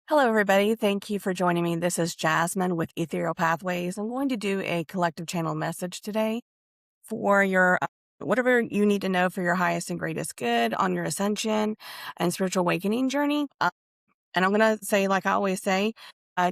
Hello, everybody. Thank you for joining me. This is Jasmine with Ethereal Pathways. I'm going to do a collective channel message today for your whatever you need to know for your highest and greatest good on your ascension and spiritual awakening journey. And I'm going to say, like I always say,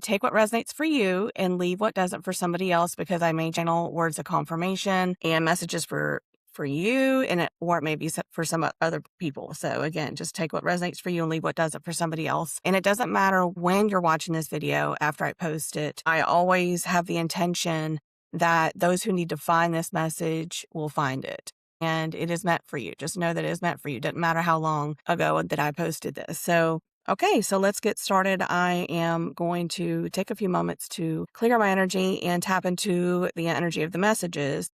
take what resonates for you and leave what doesn't for somebody else, because I may channel words of confirmation and messages for you, or it may be for some other people. So again, just take what resonates for you and leave what doesn't for somebody else. And it doesn't matter when you're watching this video after I post it. I always have the intention that those who need to find this message will find it. And it is meant for you. Just know that it is meant for you. Doesn't matter how long ago that I posted this. So okay, so let's get started. I am going to take a few moments to clear my energy and tap into the energy of the messages.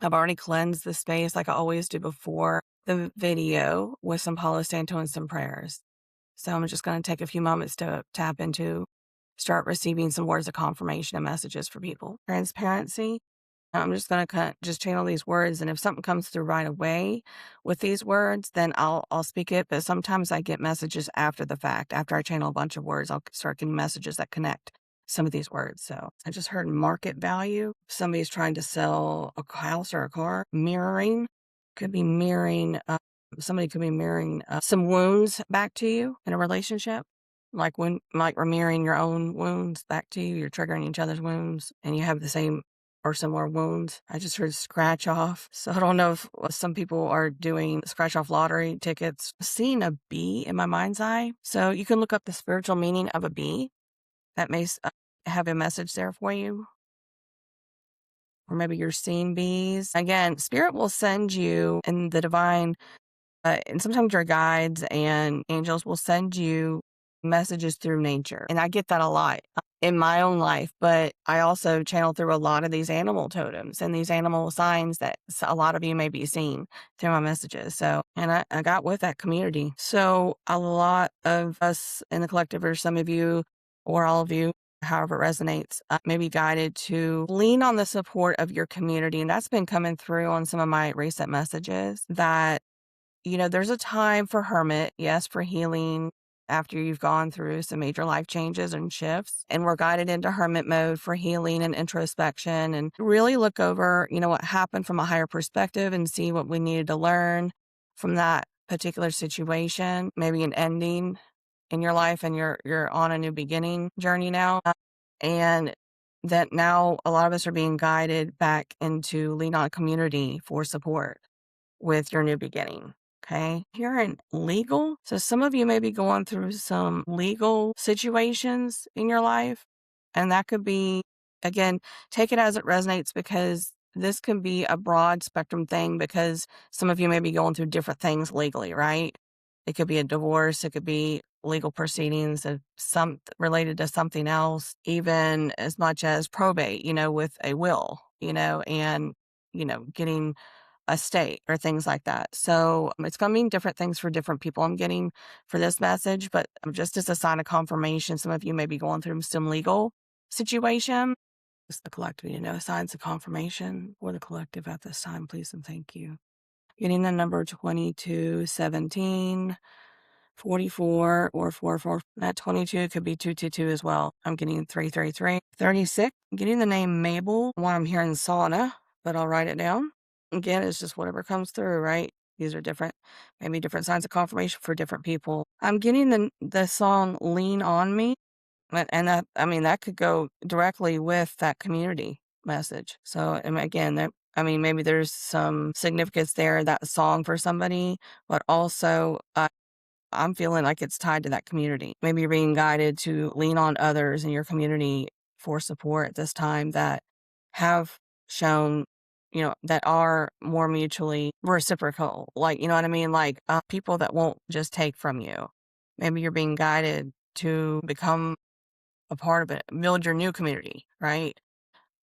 I've already cleansed the space like I always do before the video with some Palo Santo and some prayers. So I'm just going to take a few moments to tap into, start receiving some words of confirmation and messages for people. Transparency. I'm just going to just channel these words, and if something comes through right away with these words, then I'll speak it. But sometimes I get messages after the fact. After I channel a bunch of words, I'll start getting messages that connect some of these words. So I just heard market value. Somebody's trying to sell a house or a car. Mirroring could be mirroring. Somebody could be mirroring some wounds back to you in a relationship. Like we're mirroring your own wounds back to you. You're triggering each other's wounds, and you have the same or similar wounds. I just heard scratch off. So I don't know if some people are doing scratch off lottery tickets. Seeing a bee in my mind's eye. So you can look up the spiritual meaning of a bee. That may have a message there for you. Or maybe you're seeing bees. Again, spirit will send you, and the divine, and sometimes your guides and angels will send you messages through nature. And I get that a lot in my own life, but I also channel through a lot of these animal totems and these animal signs that a lot of you may be seeing through my messages. So, and I got with that community. So a lot of us in the collective, or some of you or all of you, however it resonates, may be guided to lean on the support of your community. And that's been coming through on some of my recent messages, that there's a time for hermit, yes, for healing after you've gone through some major life changes and shifts. And we're guided into hermit mode for healing and introspection, and really look over, what happened from a higher perspective and see what we needed to learn from that particular situation, maybe an ending in your life, and you're on a new beginning journey now. And that now a lot of us are being guided back into lean on community for support with your new beginning. Okay. Here in legal. So some of you may be going through some legal situations in your life. And that could be, again, take it as it resonates, because this can be a broad spectrum thing, because some of you may be going through different things legally, right? It could be a divorce. It could be legal proceedings of some related to something else, even as much as probate, with a will, and, getting a state or things like that. So it's going to mean different things for different people. I'm getting for this message, but just as a sign of confirmation, some of you may be going through some legal situation. Just the collective, signs of confirmation for the collective at this time, please and thank you. Getting the number 22, 17, 44, or 44. That 22 could be 222 as well. I'm getting 333, 36. I'm getting the name Mabel. One I'm hearing sauna, but I'll write it down. Again, it's just whatever comes through, right? These are maybe different signs of confirmation for different people. I'm getting the song Lean on Me. And that could go directly with that community message. So, and again, maybe there's some significance there, that song for somebody, but also I'm feeling like it's tied to that community. Maybe you're being guided to lean on others in your community for support at this time that have shown, that are more mutually reciprocal. Like, you know what I mean? Like people that won't just take from you. Maybe you're being guided to become a part of it, build your new community, right?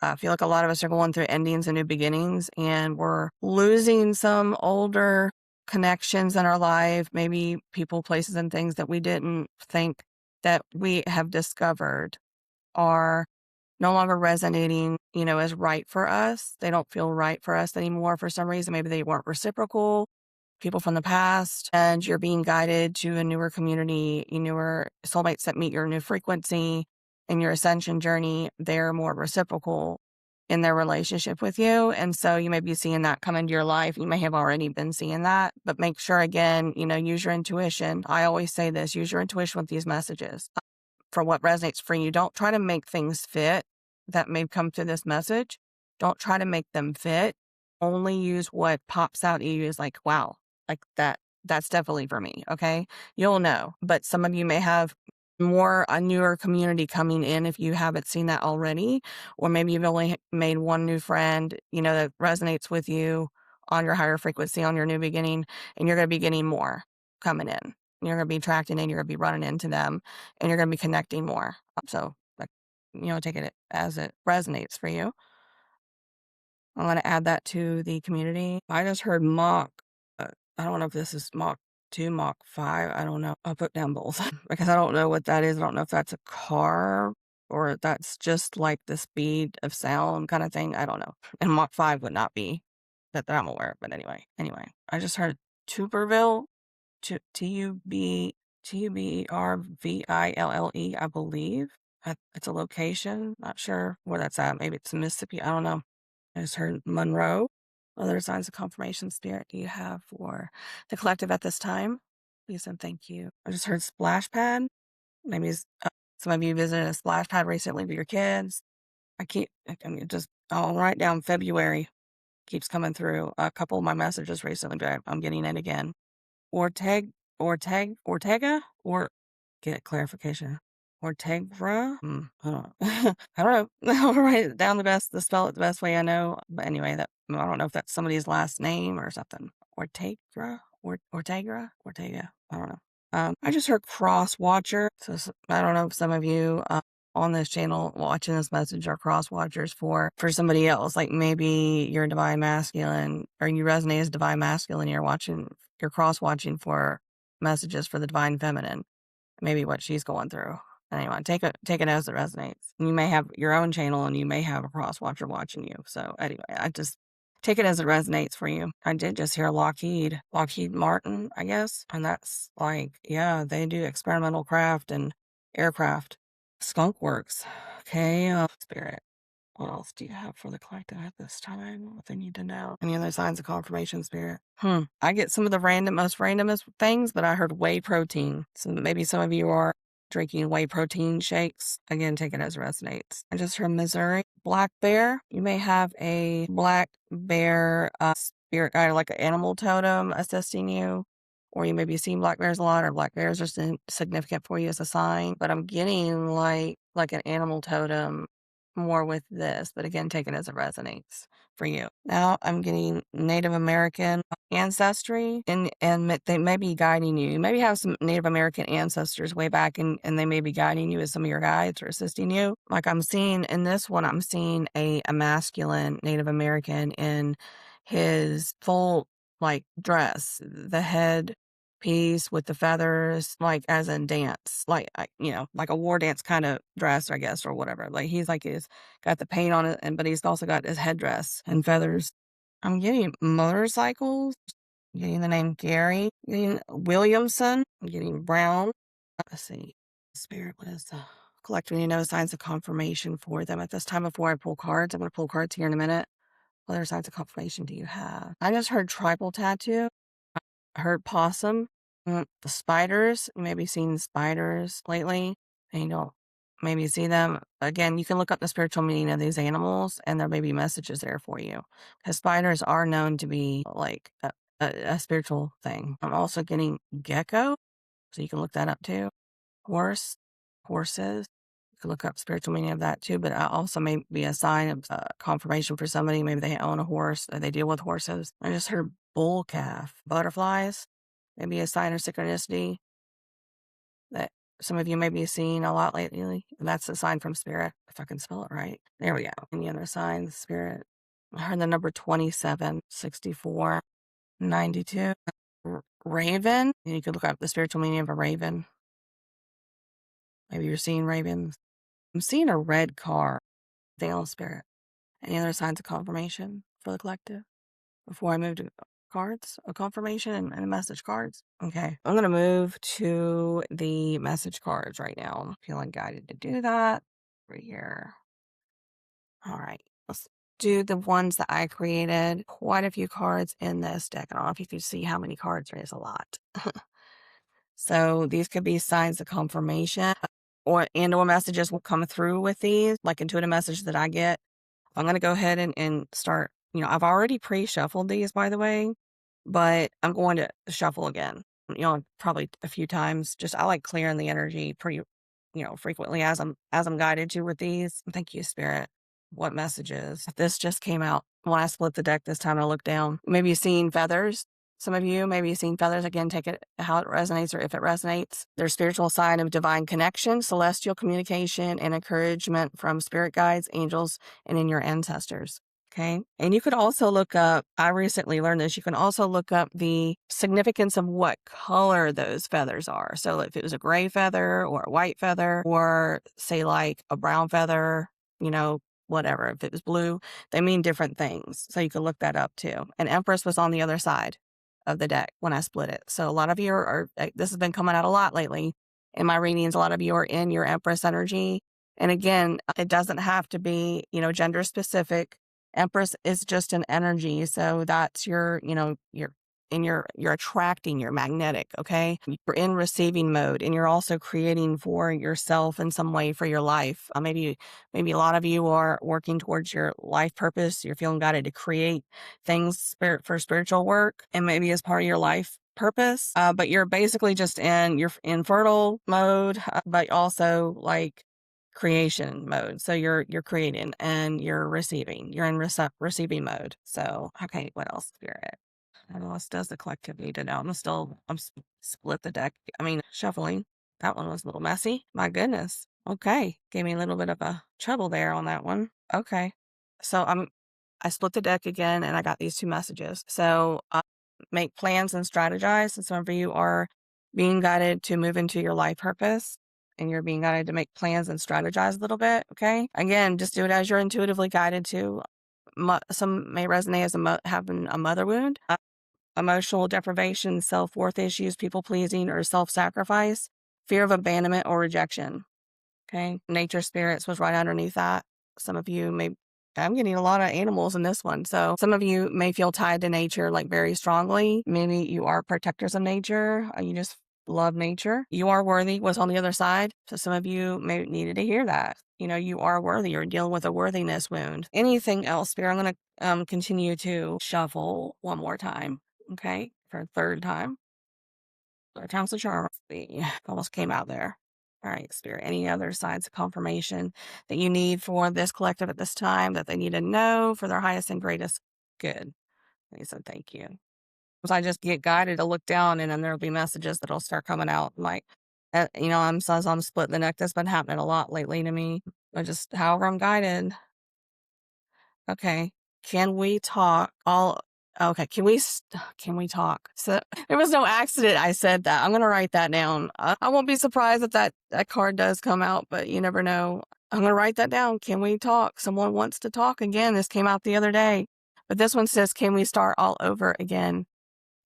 I feel like a lot of us are going through endings and new beginnings, and we're losing some older connections in our life, maybe people, places, and things that we didn't think that we have discovered are no longer resonating, as right for us. They don't feel right for us anymore for some reason. Maybe they weren't reciprocal. people from the past, and you're being guided to a newer community, newer soulmates that meet your new frequency in your ascension journey. They're more reciprocal in their relationship with you. And so you may be seeing that come into your life. You may have already been seeing that, but make sure again, use your intuition. I always say this, use your intuition with these messages for what resonates for you. Don't try to make things fit that may come through this message. Don't try to make them fit. Only use what pops out at you as like, wow, like that's definitely for me. Okay. You'll know, but some of you may have a newer community coming in if you haven't seen that already, or maybe you've only made one new friend, that resonates with you on your higher frequency, on your new beginning, and you're going to be getting more coming in. You're going to be attracting in, you're going to be running into them, and you're going to be connecting more. So, like, take it as it resonates for you. I'm going to add that to the community. I just heard Mach. I don't know if this is Mach 2, Mach 5. I don't know. I'll put down both because I don't know what that is. I don't know if that's a car or if that's just like the speed of sound kind of thing. I don't know. And Mach 5 would not be that I'm aware of. But anyway, I just heard Tuberville, Tuberville, I believe. It's a location. Not sure where that's at. Maybe it's Mississippi. I don't know. I just heard Monroe. Other signs of confirmation, Spirit, do you have for the collective at this time? Please and thank you. I just heard splash pad. Maybe some of you visited a splash pad recently with your kids. I'll write down February. Keeps coming through. A couple of my messages recently, but I'm getting it again. Ortega, or get clarification. Ortegra? I don't know. I don't know. I'll write it down spell it the best way I know. But anyway, I don't know if that's somebody's last name or something. Ortega? Ortega? I don't know. I just heard cross watcher. So I don't know if some of you on this channel watching this message are cross watchers for somebody else. Like maybe you're divine masculine or you resonate as divine masculine. You're cross watching for messages for the divine feminine. Maybe what she's going through. Anyway, take it as it resonates. You may have your own channel and you may have a cross watcher watching you. So anyway, I just take it as it resonates for you. I did just hear Lockheed Martin, I guess. And that's like, yeah, they do experimental craft and aircraft. Skunk Works. Okay, Spirit. What else do you have for the collective at this time? What they need to know? Any other signs of confirmation, Spirit? I get some of the most randomest things, but I heard whey protein. So maybe some of you are drinking whey protein shakes. Again, take it as it resonates. I just heard Missouri. Black bear. You may have a black bear spirit guide, like an animal totem assisting you. Or you may be seeing black bears a lot, or black bears are significant for you as a sign. But I'm getting like an animal totem more with this, but again, take it as it resonates for you. Now I'm getting Native American ancestry, and they may be guiding you. You maybe have some Native American ancestors way back, and they may be guiding you as some of your guides or assisting you. Like I'm seeing in this one, I'm seeing a masculine Native American in his full like dress, the head piece with the feathers, like as in dance, like like a war dance kind of dress, I guess, or whatever. Like he's got the paint on it, but he's also got his headdress and feathers. I'm getting motorcycles, getting the name Gary, getting Williamson, I'm getting Brown. Let's see, Spirit, what is the collecting? Signs of confirmation for them at this time before I pull cards. I'm going to pull cards here in a minute. What other signs of confirmation do you have? I just heard tribal tattoo. I heard possum. The spiders, maybe seen spiders lately, and you don't maybe see them. Again, you can look up the spiritual meaning of these animals, and there may be messages there for you. Because spiders are known to be like a spiritual thing. I'm also getting gecko, so you can look that up too. Horses. You can look up spiritual meaning of that too, but also may be a sign of confirmation for somebody. Maybe they own a horse or they deal with horses. I just heard bull calf. Butterflies. Maybe a sign of synchronicity that some of you may be seeing a lot lately. And that's a sign from Spirit, if I can spell it right. There we go. Any other signs, Spirit? I heard the number 27, 64, 92. Raven. And you could look up the spiritual meaning of a raven. Maybe you're seeing ravens. I'm seeing a red car. Veil Spirit. Any other signs of confirmation for the collective before I move to cards, a confirmation and message cards. Okay. I'm going to move to the message cards right now. I'm feeling guided to do that right here. All right. Let's do the ones that I created. Quite a few cards in this deck. I don't know if you can see how many cards there is, a lot. So these could be signs of confirmation or messages will come through with these, like intuitive messages that I get. I'm going to go ahead and start, I've already pre-shuffled these, by the way, but I'm going to shuffle again, probably a few times. Just, I like clearing the energy pretty, frequently as I'm guided to with these. Thank you, Spirit. What messages? This just came out when I split the deck this time. I looked down. Maybe you've seen feathers. Some of you, maybe you've seen feathers. Again, take it how it resonates or if it resonates. Their spiritual sign of divine connection, celestial communication, and encouragement from spirit guides, angels, and in your ancestors. Okay. And you could also look up, I recently learned this, you can also look up the significance of what color those feathers are. So if it was a gray feather or a white feather, or say like a brown feather, whatever, if it was blue, they mean different things. So you could look that up too. And Empress was on the other side of the deck when I split it. So a lot of you are this has been coming out a lot lately in my readings. A lot of you are in your Empress energy. And again, it doesn't have to be, gender specific. Empress is just an energy. So that's you're attracting, you're magnetic, okay? You're in receiving mode and you're also creating for yourself in some way for your life. Maybe a lot of you are working towards your life purpose. You're feeling guided to create things for spiritual work and maybe as part of your life purpose. But you're basically just you're in fertile mode, but also like creation mode. So you're creating and you're receiving. You're in receiving mode. So, okay, what else, Spirit? What else does the collective need to know? I'm split the deck. Shuffling. That one was a little messy. My goodness. Okay. Gave me a little bit of a trouble there on that one. Okay. So I split the deck again and I got these two messages. So make plans and strategize. And some of you are being guided to move into your life purpose and you're being guided to make plans and strategize a little bit. Okay. Again, just do it as you're intuitively guided to. Some may resonate as having a mother wound, emotional deprivation, self-worth issues, people-pleasing, or self-sacrifice, fear of abandonment or rejection. Okay. Nature spirits was right underneath that. Some of you I'm getting a lot of animals in this one. So some of you may feel tied to nature like very strongly. Maybe you are protectors of nature. You just love nature. You are worthy was on the other side. So some of you may needed to hear that. You are worthy. You're dealing with a worthiness wound. Anything else, Spirit? I'm going to continue to shuffle one more time. Okay. For a third time. Third time's the charm. Almost came out there. All right, Spirit. Any other signs of confirmation that you need for this collective at this time that they need to know for their highest and greatest good? They said thank you. Because I just get guided to look down and then there'll be messages that'll start coming out like, I'm splitting the neck. That's been happening a lot lately to me. But just however I'm guided. Okay. Can we talk okay. Can we talk? So there was no accident. I said that. I'm going to write that down. I won't be surprised if that card does come out, but you never know. I'm going to write that down. Can we talk? Someone wants to talk again. This came out the other day, but this one says, can we start all over again?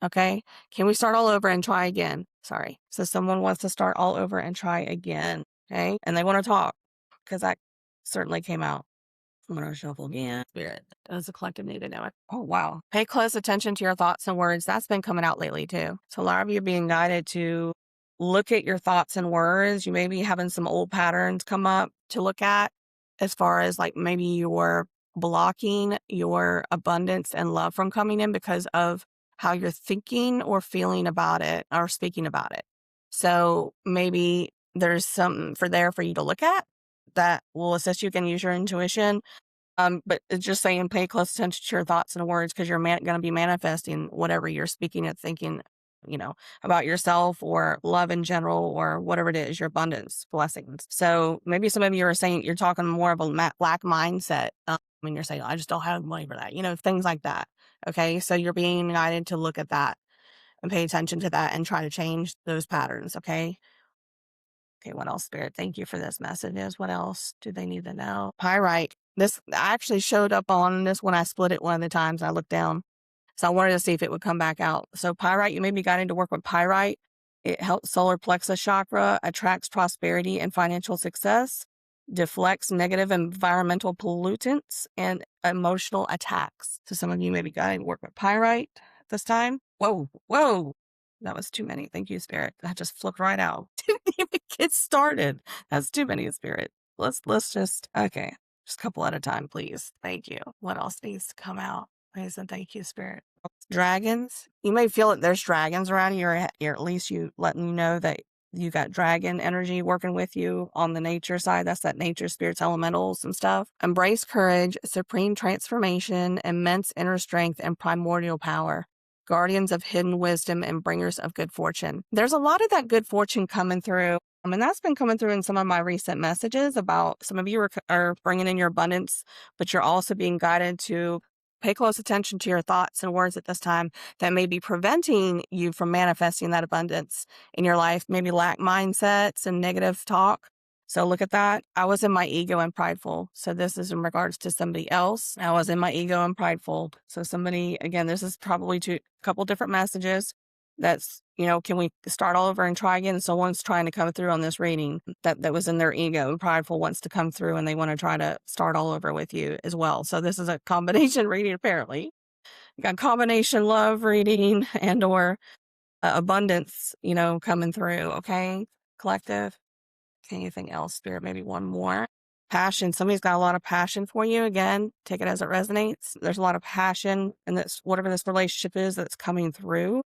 Okay. Can we start all over and try again? Sorry. So someone wants to start all over and try again. Okay. And they want to talk because that certainly came out. I'm going to shuffle again. Spirit. Does the collective need to know it? Oh, wow. Pay close attention to your thoughts and words. That's been coming out lately, too. So a lot of you are being guided to look at your thoughts and words. You may be having some old patterns come up to look at as far as like maybe you're blocking your abundance and love from coming in because of how you're thinking or feeling about it or speaking about it. So maybe there's something for you to look at that will assist you. You can use your intuition. But it's just saying pay close attention to your thoughts and words because you're going to be manifesting whatever you're speaking and thinking, about yourself or love in general or whatever it is, your abundance, blessings. So maybe some of you are saying you're talking more of a lack mindset. When you're saying, I just don't have money for that, things like that. Okay. So you're being guided to look at that and pay attention to that and try to change those patterns. Okay. Okay, what else, Spirit? Thank you for this messages. What else do they need to know? Pyrite. This I actually showed up on this when I split it one of the times I looked down. So I wanted to see if it would come back out. So pyrite, you may be guided to work with pyrite. It helps solar plexus chakra, attracts prosperity and financial success, deflects negative environmental pollutants and emotional attacks. So some of you may be guided to work with pyrite at this time. Whoa. That was too many. Thank you, Spirit. That just flipped right out. Didn't even get started. That's too many, Spirit. Let's just, okay. Just a couple at a time, please. Thank you. What else needs to come out? Please and thank you, Spirit. Dragons. You may feel that there's dragons around you, or at least you letting you know that you got dragon energy working with you on the nature side. That's that nature, spirits, elementals and stuff. Embrace courage, supreme transformation, immense inner strength, and primordial power. Guardians of hidden wisdom and bringers of good fortune. There's a lot of that good fortune coming through. And that's been coming through in some of my recent messages about some of you are bringing in your abundance, but you're also being guided to pay close attention to your thoughts and words at this time that may be preventing you from manifesting that abundance in your life, maybe lack mindsets and negative talk. So look at that. I was in my ego and prideful. So this is in regards to somebody else. I was in my ego and prideful. So somebody, again, this is probably a couple different messages. That's, can we start all over and try again? Someone's trying to come through on this reading that was in their ego and prideful, wants to come through and they want to try to start all over with you as well. So this is a combination reading, apparently. You got combination love reading and or abundance, coming through. Okay, collective. Anything else, Spirit? Maybe one more. Passion. Somebody's got a lot of passion for you. Again, take it as it resonates. There's a lot of passion in this, whatever this relationship is that's coming through.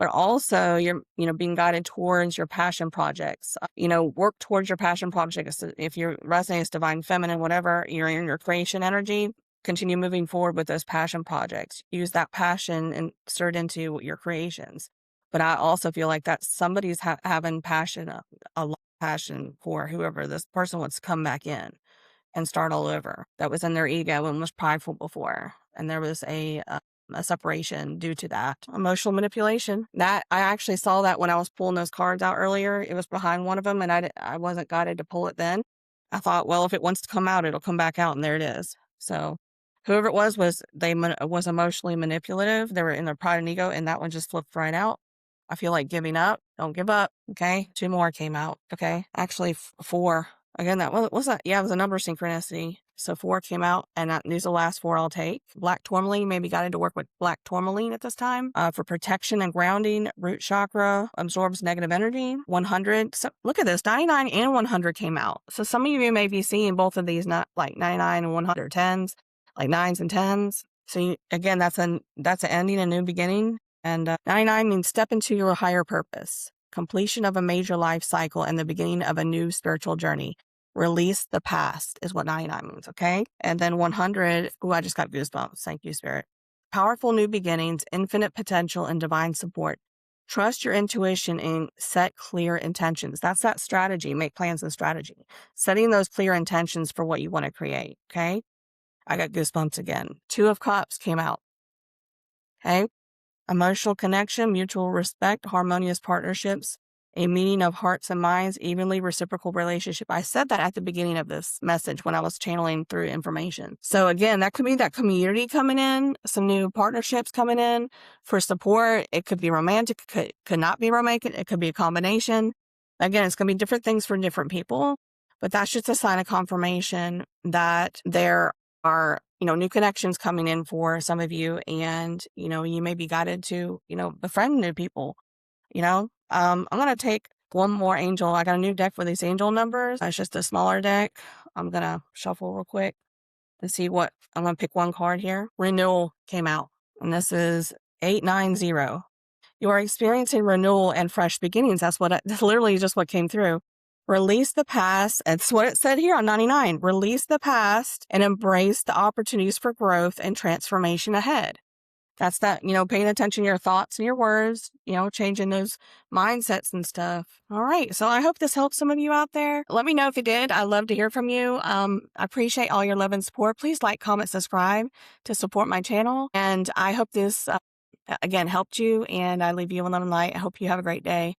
But also you're, being guided towards your passion projects. Work towards your passion projects. If your resonance is divine feminine, whatever, you're in your creation energy, continue moving forward with those passion projects. Use that passion and insert into your creations. But I also feel like that somebody's having passion, a lot of passion for whoever this person wants to come back in and start all over. That was in their ego and was prideful before. And there was a separation due to that. Emotional manipulation. That I actually saw that when I was pulling those cards out earlier. It was behind one of them and I wasn't guided to pull it then. I thought, well, if it wants to come out, it'll come back out, and there it is. So whoever it was was emotionally manipulative. They were in their pride and ego, and that one just flipped right out. I feel like giving up. Don't give up. Okay. 2 more came out. Okay. Actually 4. Again, that was that. Yeah, it was a number synchronicity. So 4 came out, and these are the last 4 I'll take. Black tourmaline, maybe got into work with black tourmaline at this time for protection and grounding. Root chakra absorbs negative energy. 100. So look at this. 99 and 100 came out. So some of you may be seeing both of these, not like 99 and 100 10s, like 9s and 10s. So again, that's an ending, a new beginning. And 99 means step into your higher purpose, completion of a major life cycle, and the beginning of a new spiritual journey. Release the past is what 99 means, okay? And then 100, I just got goosebumps. Thank you, Spirit. Powerful new beginnings, infinite potential, and divine support. Trust your intuition and set clear intentions. That's that strategy. Make plans and strategy. Setting those clear intentions for what you want to create, okay? I got goosebumps again. 2 of Cups came out, okay? Emotional connection, mutual respect, harmonious partnerships, a meeting of hearts and minds, evenly reciprocal relationship. I said that at the beginning of this message when I was channeling through information. So again, that could be that community coming in, some new partnerships coming in for support. It could be romantic, could not be romantic. It could be a combination. Again, it's going to be different things for different people, but that's just a sign of confirmation that there are, new connections coming in for some of you, and, you may be guided to, befriend new people, I'm going to take one more angel. I got a new deck for these angel numbers. It's just a smaller deck. I'm going to shuffle real quick and see what, I'm going to pick one card here. Renewal came out, and this is 890. You are experiencing renewal and fresh beginnings. That's literally just what came through. Release the past. That's what it said here on 99. Release the past and embrace the opportunities for growth and transformation ahead. That's that, paying attention to your thoughts and your words, changing those mindsets and stuff. All right. So I hope this helps some of you out there. Let me know if it did. I'd love to hear from you. I appreciate all your love and support. Please like, comment, subscribe to support my channel. And I hope this, again, helped you, and I leave you alone in light. I hope you have a great day.